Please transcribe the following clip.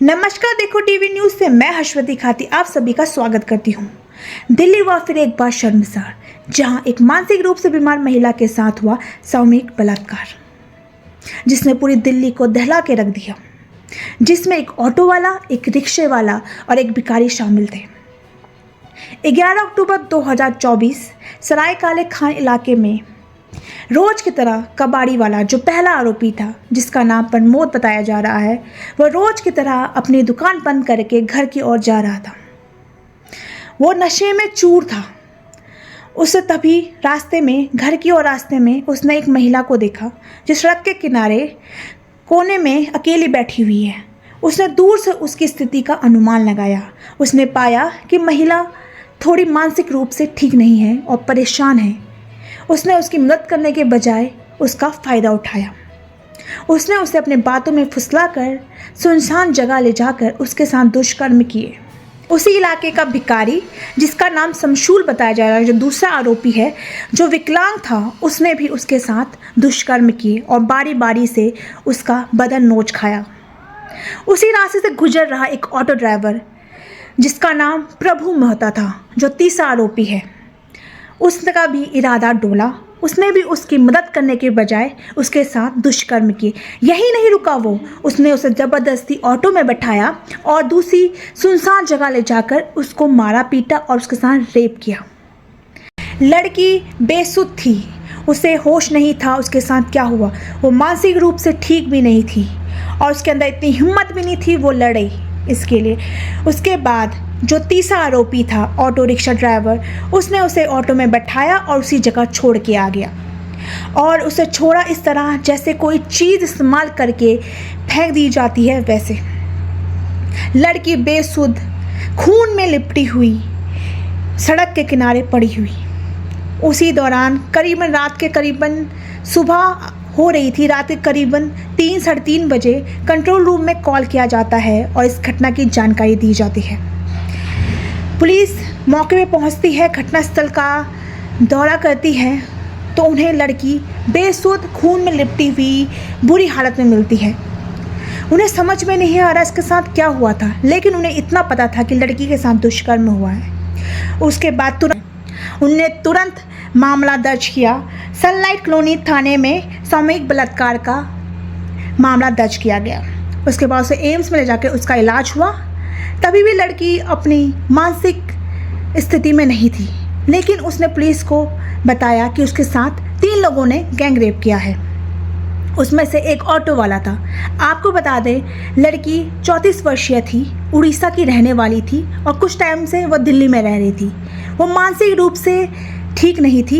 नमस्कार, देखो TV news से मैं हर्षवती खाती आप सभी का स्वागत करती हूँ। दिल्ली हुआ फिर एक बार शर्मसार, जहां एक मानसिक रूप से बीमार महिला के साथ हुआ सामूहिक बलात्कार, जिसने पूरी दिल्ली को दहला के रख दिया। जिसमें एक ऑटो वाला, एक रिक्शे वाला और एक भिखारी शामिल थे। 11 अक्टूबर 2024 सराय काले खान इलाके में रोज की तरह कबाड़ी वाला, जो पहला आरोपी था, जिसका नाम प्रमोद बताया जा रहा है, वह रोज की तरह अपनी दुकान बंद करके घर की ओर जा रहा था। वो नशे में चूर था। उसे तभी घर की ओर रास्ते में उसने एक महिला को देखा, जो सड़क के किनारे कोने में अकेली बैठी हुई है। उसने दूर से उसकी स्थिति का अनुमान लगाया। उसने पाया कि महिला थोड़ी मानसिक रूप से ठीक नहीं है और परेशान है। उसने उसकी मदद करने के बजाय उसका फ़ायदा उठाया। उसने उसे अपने बातों में फुसलाकर सुनसान जगह ले जाकर उसके साथ दुष्कर्म किए। उसी इलाके का भिखारी, जिसका नाम शमशूल बताया जा रहा है, जो दूसरा आरोपी है, जो विकलांग था, उसने भी उसके साथ दुष्कर्म किए और बारी बारी से उसका बदन नोच खाया। उसी रास्ते से गुजर रहा एक ऑटो ड्राइवर, जिसका नाम प्रभु मेहता था, जो तीसरा आरोपी है, उसका भी इरादा डोला। उसने भी उसकी मदद करने के बजाय उसके साथ दुष्कर्म किए। यही नहीं रुका उसने उसे ज़बरदस्ती ऑटो में बैठाया और दूसरी सुनसान जगह ले जाकर उसको मारा, पीटा और उसके साथ रेप किया। लड़की बेसुध थी, उसे होश नहीं था उसके साथ क्या हुआ। वो मानसिक रूप से ठीक भी नहीं थी और उसके अंदर इतनी हिम्मत भी नहीं थी वो लड़े इसके लिए। उसके बाद जो तीसरा आरोपी था, ऑटो रिक्शा ड्राइवर, उसने उसे ऑटो में बैठाया और उसी जगह छोड़ के आ गया और उसे छोड़ा इस तरह जैसे कोई चीज़ इस्तेमाल करके फेंक दी जाती है वैसे। लड़की बेसुध, खून में लिपटी हुई सड़क के किनारे पड़ी हुई। उसी दौरान करीबन सुबह हो रही थी, रात के करीबन 3 साढ़े 3 बजे कंट्रोल रूम में कॉल किया जाता है और इस घटना की जानकारी दी जाती है। पुलिस मौके पे पहुंचती है, घटनास्थल का दौरा करती है, तो उन्हें लड़की बेसुध, खून में लिपटी हुई बुरी हालत में मिलती है। उन्हें समझ में नहीं आ रहा इसके साथ क्या हुआ था, लेकिन उन्हें इतना पता था कि लड़की के साथ दुष्कर्म हुआ है। उसके बाद तुरंत मामला दर्ज किया। सनलाइट कॉलोनी थाने में सामूहिक बलात्कार का मामला दर्ज किया गया। उसके बाद उसे एम्स में ले जाकर उसका इलाज हुआ। तभी भी लड़की अपनी मानसिक स्थिति में नहीं थी, लेकिन उसने पुलिस को बताया कि उसके साथ 3 लोगों ने गैंग रेप किया है। उसमें से एक ऑटो वाला था। आपको बता दें, लड़की 34 वर्षीय थी, उड़ीसा की रहने वाली थी और कुछ टाइम से वह दिल्ली में रह रही थी। वो मानसिक रूप से ठीक नहीं थी।